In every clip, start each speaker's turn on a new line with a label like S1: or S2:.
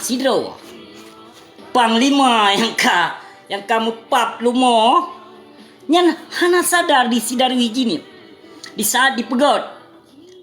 S1: sidro. Panglima yang kamu pap lumo. Nyan hana sadar di sidar wiji ni. Di saat dipegot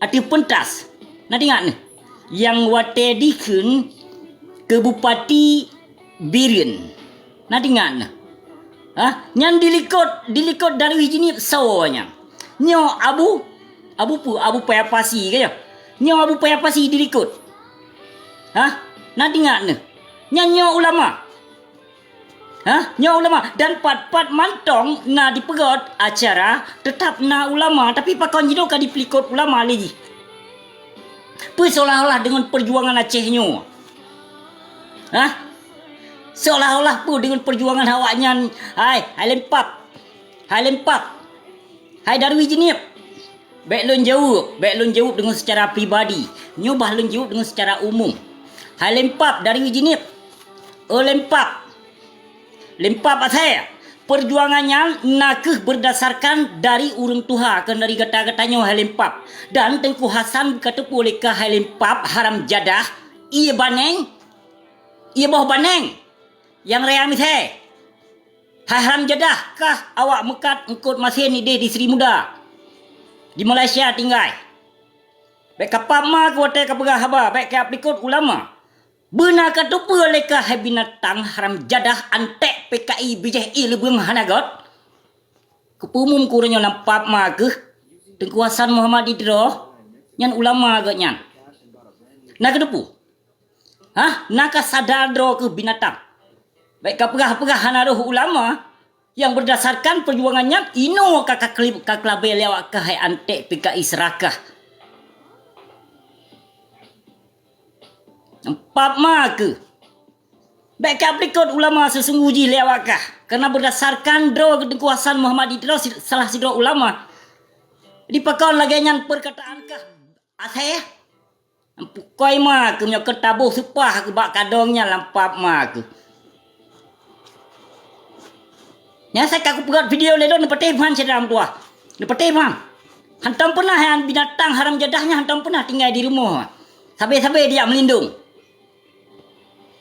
S1: atau pentas. Nanti ingat ni. Yang wate dikun ke Bupati Biren. Nanti ingat ni. Nyan dilikot dari wiji ni sawanya. Nyo abu payapasi ke ya. Nyo abu payapasi dilikot. Nanti ingat ni. Nyo ulama. Nyo ulama dan pat mantong na dipegot acara tetap na ulama tapi pakon jino ka dipelikot ulama lagi. Seolah-olah dengan perjuangan Aceh-nyo. Seolah-olah dengan perjuangan awaknya. Hai lempap. Hai Darwi Jenip. Baik lun jawab dengan secara pribadi. Nyo bah lun jawab dengan secara umum. Hai lempap Darwi Jenip. Lempap saya. Perjuangannya nakeh berdasarkan dari urung Tuha kan dari gata-gatanya hai lempap. Dan Tengku Hasan kata boleh ke hai lempap haram jadah. Ia boh baneng. Yang reami saya. Hai haram jadah kah awak mekat engkut masih ni di Seri Muda. Di Malaysia tinggal. Baik kapap ma ke watai kapagah haba. Baik ke aplikot ulama. Benar kata boleh ke hai binatang haram jadah antek PKI BJI lebeng hanagot. Kepumum kurangnya nampak ma ke. Tengku Hasan Muhammad Idro. Nyan ulama agak nyan. Nak kedepu. Nak sadar dro ke binatang. Baik kapagah hanaruh ulama. Yang berdasarkan perjuangannya. Ino kakak label lewat ke hai antek PKI serakah. Nampak ma ke? Baik ke aplikot ulama sesungguhnya lewatkah? Kerana berdasarkan dro Tengku Hasan Muhammad Idris salah sidro ulama. Dipakon lagi nyan perkataan kah? Aseh? Pukoi ma ke punya ketabuh supah ke bak kadongnya lampap ma ke. Yang saya kaku pegat video lelo nepatih man sedang tua. Nepatih man. Hantam pernah yang binatang haram jadahnya hantam pernah tinggal di rumah. Sampai dia melindung.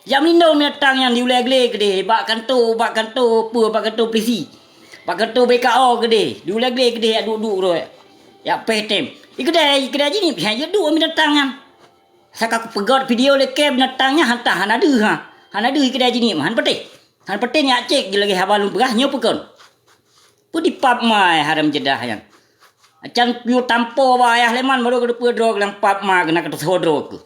S1: Yang melindung binatang yang diulai-ulai ke dia. Bak kantor polisi. Bak kantor BKO ke dia. Diulai-ulai ke dia. Duduk tu. Ya petem. Ikudai jenis. Ya duduk binatang yang. Saya kaku pegat video leke binatangnya. Hantar. Han ada ikudai jenis. Han petih ni Aceh. Dia lagi habalun perah. Nyo pekon. Pun dipap mai haram jedah yang. Acan piu tampo ba ayah leman baru ke depan drog lang pap ma kena kata sodro ke.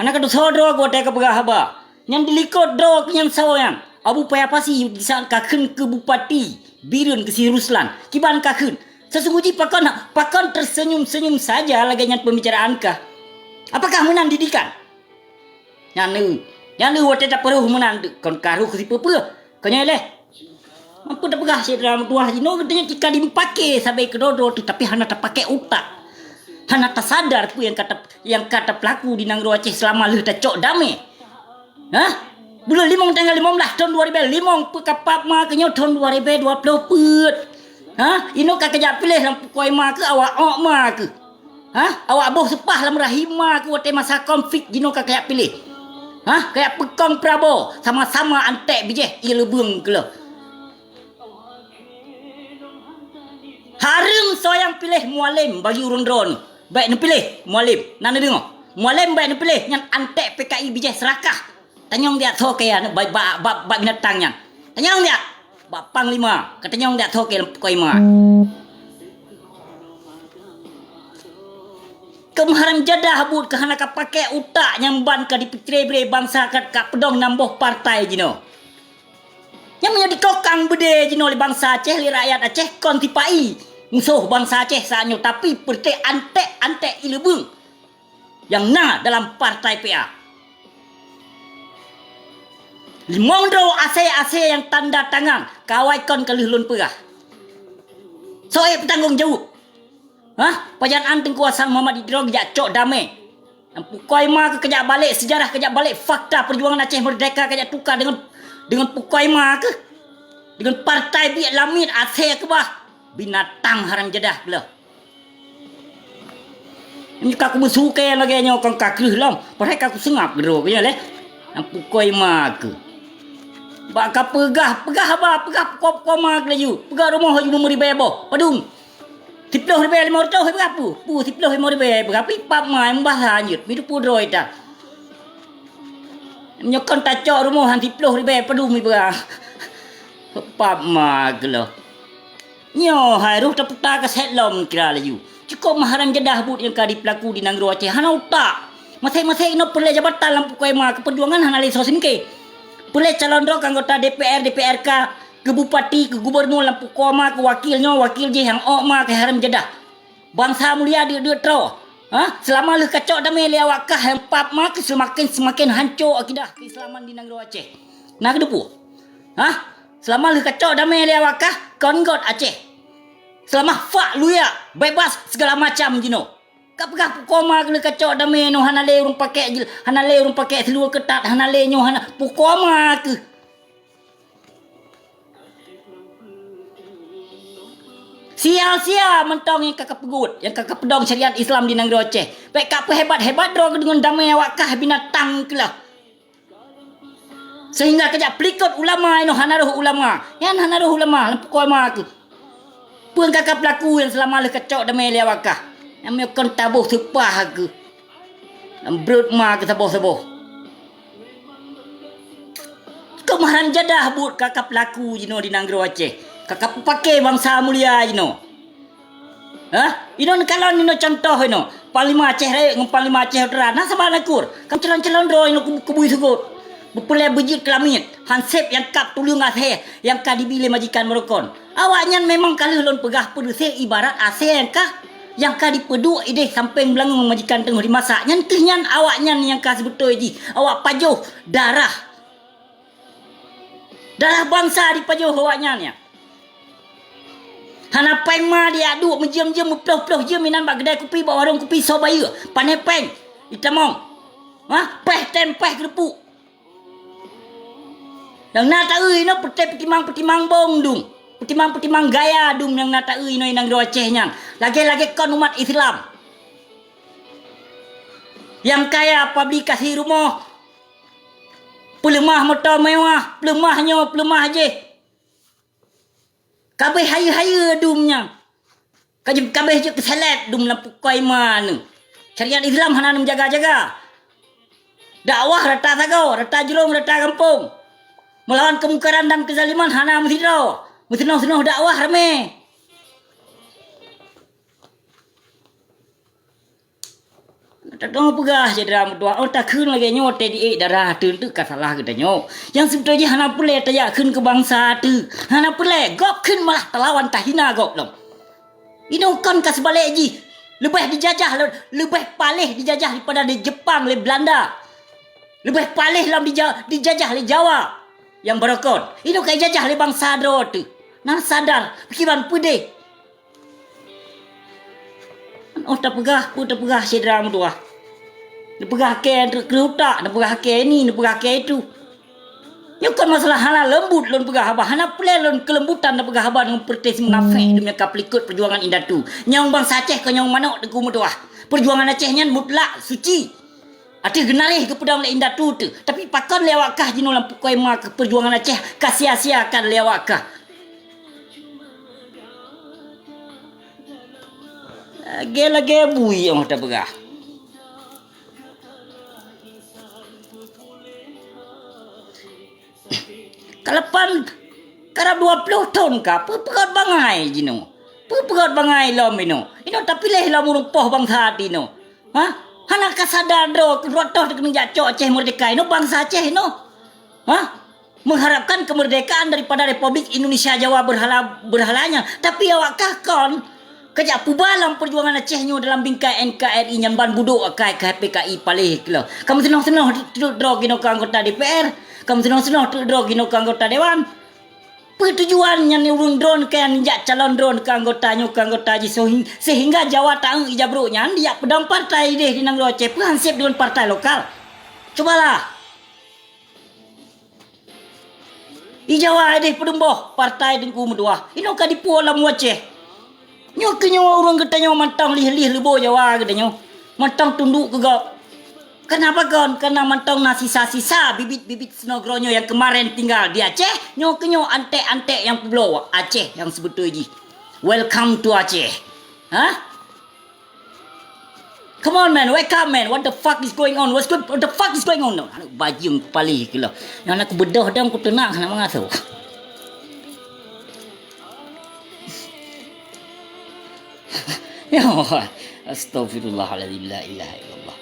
S1: Hana kata sodro ke watai ke perah haba. Yang dilikot drog yang sawayan. Abu payapasi di saat kakun ke Bupati Biren ke si Ruslan. Kiban kakun. Sesungguhnya pakon tersenyum-senyum saja lagi yang pembicaraan kah. Apakah menang didikan? Yang ni watai tak perlu menang. Kon karu ke si pepe. Kanya leh. Mampu tak pegah si dalam tuah jino katanya jika dipakai sampai ke dodo tu tapi hana tak pakai otak. Hana tak sadar tu yang kata pelaku di Nangro Aceh selama leh tak cok damai. Bulan 5 tanggal 15 tahun 2005 pekapap ma kenyo tahun 2020 put. Ino ka kejap pilih dalam pukoi ma ke awak ok ma ke. Awak boh sepah dalam rahim ma ke watai masa konflik jino ka kejap pilih. Kayak pekong Prabowo sama-sama antek bijeh ia lebung ke lah. Harum soyang pilih mualim bagi urun drone. Baik nak pilih mualim. Nana dengar. Mualim baik nak pilih yang antek PKI bijih serakah. Tanyong dia thoke ya bab binatangnya. Tanyong dia bab panglima. Katanyong dia thoke koi ma. Kemaharam jadah habut ke hana ka pakai utak yang ban ka dipikir bangsa ka pedong namboh partai jino. Yang menjadi kokang bede jino oleh bangsa Aceh, oleh rakyat Aceh kon tipai. Musuh bangsa Aceh saatnya tapi perti antek ilebung yang dalam partai PA. Limondro ase yang tanda tangan kawai kon kelihulun perah. Soal bertanggung jawab. Pajaan Tengku Hasan Muhammad Idris jak cok damai. Pukoi ma ke kejap balik sejarah kejap balik fakta perjuangan Aceh merdeka kejap tukar dengan pukoi ma ke dengan partai biak lamit Aceh ke bah. Binatang haram jadah belah. Ini kaku bersukai lagi nyo kong kakuh lam. Padahal kaku sengap gero kaya leh. Nampu koi mak. Bak ka pegah koma ke laju. Pegah rumah ju memberi bayar boh. Padung. 10,500 berapa? Pu 10,500 berapa? Pap mai mbah lanjut. Midu pudroi ta. Nyokon ta cok rumah han 10,500 padung mi berah. Pap ma ke lo. Nyo hai ruh ta puta ka set lom kira laju. Cukup maharan jedah but yang kadi pelaku di Nanggro Aceh. Hana utak. Masing-masing no perle jabatan lampu koi ma keperjuangan hana le sosin ke. Perle calon rok anggota DPR, DPRK, ke bupati, ke gubernur lampu koma, ke wakilnya, wakil je yang ma ke haram jedah. Bangsa mulia dia tro. Ha? Selama lu kacok damai le awak kah yang pap ma ke semakin hancur akidah keislaman di Nanggro Aceh. Nak depu. Ha? Selama lu kacok damai le awak kah konggot Aceh. Selama fak lu ya bebas segala macam jino. Kap koma ke kacok damai no hana le urung pakai seluar ketat hana le nyo hana pukoma ke. Sia-sia mentong yang kakak pegut, yang kakak pedong syariat Islam di Nanggro Aceh. Baik kap hebat-hebat dro dengan damai awak kah binatang ke lah. Sehingga kejap pelikut ulama no hana roh ulama. Yang hana roh ulama lampu koma ke. Pun kakak pelaku yang selama le kacok damai le awak kah. Yang kon tabuh sepah ke. Brut ma ke saboh-saboh. Kemaharan jadah but kakak pelaku jino di Nanggro Aceh. Kakak pakai bangsa mulia jino. Ha? Ino kalau ino contoh ino. Panglima Aceh raya dengan Panglima Aceh Utara. Nah sama nakur. Kam calon-calon ro ino kubui sugut. Berpulai bejit kelamit. Hansip yang kap tulung asih. Yang ka dibili majikan merokon. Awaknya memang kalau lon pegah pedusih ibarat asih yang kah. Yang ka dipeduk ideh sampai belangung majikan tengah dimasak. Nyantihnyan awaknya yang ka sebetul ji. Awak pajuh darah. Darah bangsa dipajuh awaknya ni. Hana peng ma dia aduk menjem-jem meploh-ploh je minan bak kedai kopi bak warung kopi sobaya. Panai peng. Itamong. Ha? Peh tempeh kerupuk. Yang nak tak no petimang bong dung. Petimang gaya dung yang nak tak no inang Nanggro Aceh nyang. Lagi-lagi kon umat Islam. Yang kaya publikasi rumah. Pelemah motor mewah, pelemah je. Kabeh haya-haya dumnya. Kabeh je keselet dum lampu koi mana. Syariat Islam hana menjaga-jaga. Dakwah rata sagau, rata julung, rata kampung. Melawan kemungkaran dan kezaliman hana mesti tau. Mesti noh dakwah rame. Tak tahu pegah je dalam doa. Oh tak kun lagi nyo tadi darah tu ka salah kita nyo. Yang sebetulnya hana pule tayak kun ke bangsa tu. Hana pule gop kun malah telawan tahina gop lom. Ino kon ka sebalik ji. Lebih dijajah, lebih palih dijajah daripada di Jepang le Belanda. Lebih palih lam dijajah le Jawa. Yang berokon. Ino kai jajah le bangsa dro tu. Nah sadar pikiran pede. Oh tak pegah sedra mu tua. Dia pegah ke kerutak, dia pegah ke ni, dia pegah ke itu. Yang kan masalah hana lembut lon pegah abah, hana pula lon kelembutan dia pegah abah dengan pertes munafik demi kaplikut perjuangan indah tu. Nyong bangsa Aceh ke nyong manok deku mu tua. Perjuangan Aceh nyan mutlak suci. Ati genalih ke pedang le indah tu. Tapi pakon lewat kah jino lampu koi ma ke perjuangan Aceh kasia-siakan lewat kah. Lagi bui yang tak pegah. Kalapan karab 20 tahun ka pepegat bangai jino. Pepegat bangai lom ino. Ino tapi leh lom urung poh bangsa dino. Ha? Hana kasadar do rotoh de kena jacok Aceh merdeka ino bangsa Aceh ino. Ha? Mengharapkan kemerdekaan daripada Republik Indonesia Jawa berhalanya. Tapi awak kah kon kejap pubalam perjuangan Aceh nyo dalam bingkai NKRI nyamban buduk akai KPKI palih kelo. Kamu senang-senang duduk drog ino ke anggota DPR. Kamu senang-senang duduk drog ino ke anggota dewan. Pertujuan yang urung drone ke ninjak calon drone ke anggota Haji sehingga Jawa taang ijabruknya dia pedang partai deh di Nanggro Aceh hansip dengan partai lokal. Cobalah. Di Jawa deh pedemboh partai dengku medua. Ino ka dipu alam Aceh. Nyo kenyo urang kata nyo mantang lih-lih lebo Jawa kata nyo. Mantang tunduk ke gap. Kenapa kon? Karena mentong na sisa-sisa bibit-bibit Senogronyo yang kemarin tinggal di Aceh. Nyo antek-antek yang pulau Aceh yang sebetulnya. Welcome to Aceh. Hah? Come on man, wake up man. What the fuck is going on? What the fuck is going on? Anak bajing kepala ke lah. Yang nak bedah dah aku tenang nak mengasuh. Ya Allah. Astaghfirullahaladzim. La ilaha illallah.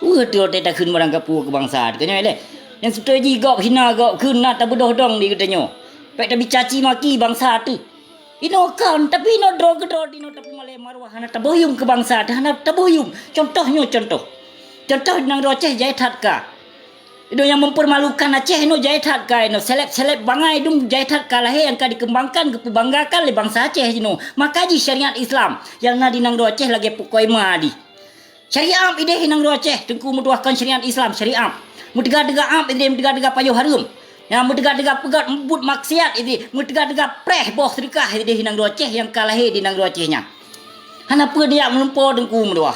S1: Dia tak khun barang kapur kebangsaan. Katanya le. Yang strategi gop hina gop khun nak tak bedah dong di katanya. Pek tak bicaci maki bangsa tu. Ino kan tapi ino drog ino tapi malay marwah hana taboyum kebangsaan hana taboyum. Contohnya contoh nang Aceh Jaitat ka. Itu yang mempermalukan Aceh ino Jaitat ka ino seleb bangai dum Jaitat ka lah yang ka dikembangkan kebanggakan oleh bangsa Aceh ino. Makaji syariat Islam yang na di nang Aceh lagi pukoi madi. Syariat ide nang Aceh tengku metuahkan syariat Islam syariat. Mudega-dega am ide mudega-dega payuh harum. Yang mudega-dega pegat membut maksiat ide mudega-dega preh boh sedekah ide nang Aceh yang kalah di nang Acehnya. Hana apa dia melumpur tengku metuah.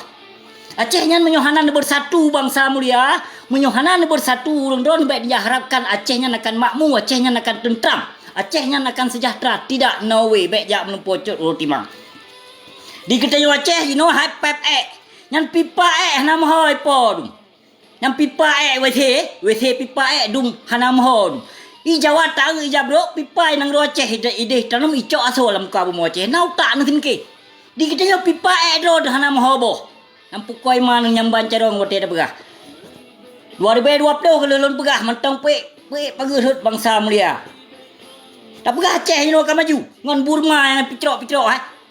S1: Acehnya menyohanan bersatu bangsa mulia, menyohanan bersatu urang-urang baik dia harapkan Acehnya akan makmur, Acehnya akan tentram, Acehnya akan sejahtera. Tidak, no way baik dia melumpur cot ultima. Di Ketayu Aceh, you know, hai pep Yang pipa nama hoi podum. Yang pipa WC pipa dum hanam hoi. I Jawa tang i Jabro pipa nang Aceh ide tanam i cok aso lam ka bu Aceh. Nau tak nang ke. Di Ketayu pipa do hanam hobo. Nampu koi man yang bancarong wote dah begah. 2020 kalau lon begah mentang pe pagerut bangsa mulia. Tak begah Aceh you know kan maju. Ngon Burma yang picrok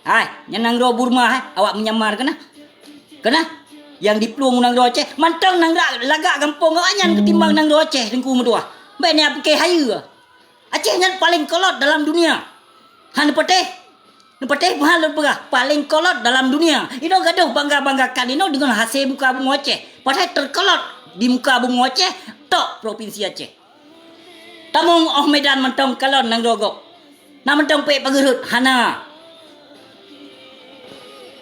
S1: hai. Yang nang Burma awak menyamar kena. Yang dipelung nang Aceh mantang nang lagak kampung anyan ketimbang nang Aceh tengku medua. Baik ni apa ke haya. Aceh yang paling kolot dalam dunia. Han Nepateh mahal berah paling kolot dalam dunia. Ino gaduh bangga-banggakan ino dengan hasil muka bumi Aceh. Padahal terkolot di muka bumi Aceh tok provinsi Aceh. Tamung Medan mentong kalon nang rogok. Nak mentong pe pagerut hana.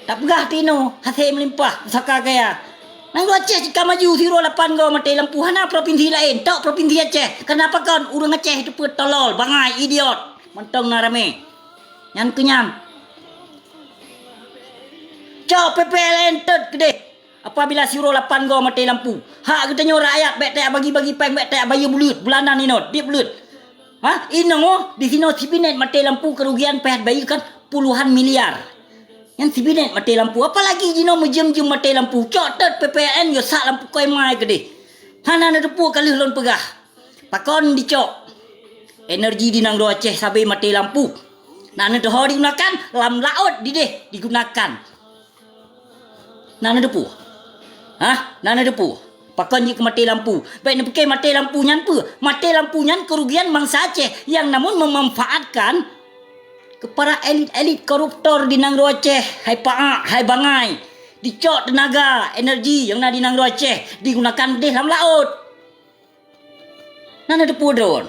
S1: Tak pegah tino hasil melimpah saka gaya. Nang Aceh jika maju 08 go mati lampu hana provinsi lain tok provinsi Aceh. Kenapa kan urang Aceh itu tolol bangai idiot. Mentong narame. Yang kenyam. Cok PPLN tet gede. Apabila 08 go mati lampu. Hak katanya rakyat baik tak bagi-bagi peng baik tak bayar bulut bulanan ino dia bulut. Ha ino di sini Sibinet mati lampu kerugian pihak bayarkan puluhan miliar. Yang Sibinet mati lampu apalagi jino mejem-jem mati lampu. Cok tet PPLN yo sak lampu koi mai gede. Hana ada depu kali lon pegah. Pakon dicok. Energi di nang Aceh sampai mati lampu. Nana doh digunakan lam laut digunakan. Nana depu. Nana depu. Pakon je ke mati lampu. Baik nak pakai mati lampu nyan apa? Mati lampu nyan kerugian bangsa Aceh yang namun memanfaatkan kepada elit-elit koruptor di nang Aceh. Hai paak, hai bangai. Dicok tenaga, energi yang nak di nang Aceh digunakan di dalam laut. Nana depu drone.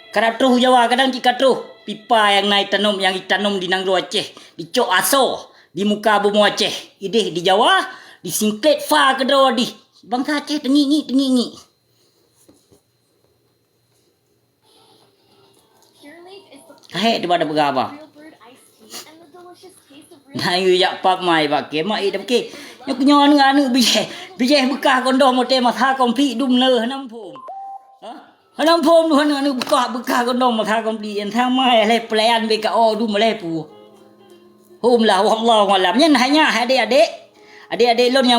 S1: Kadang terus Jawa, kadang jika terus pipa yang naik tanam yang ditanam di nang Aceh dicok aso di muka bumi Aceh. Ideh di Jawa disingklet fa ke draw di bangsa Aceh tengingi. Kahit daripada berapa. Nah, you jak pak mai pak ke mai dah ke. Yang punya anu bijeh bekah kondom mote masa komplit dum le hanam phom. Hanam phom tu anu bekah kondom masa komplit yang thang mai le pelayan be ka o dum le pu. Hum lah wallahu alam. Nyen hanya adik-adik lon yang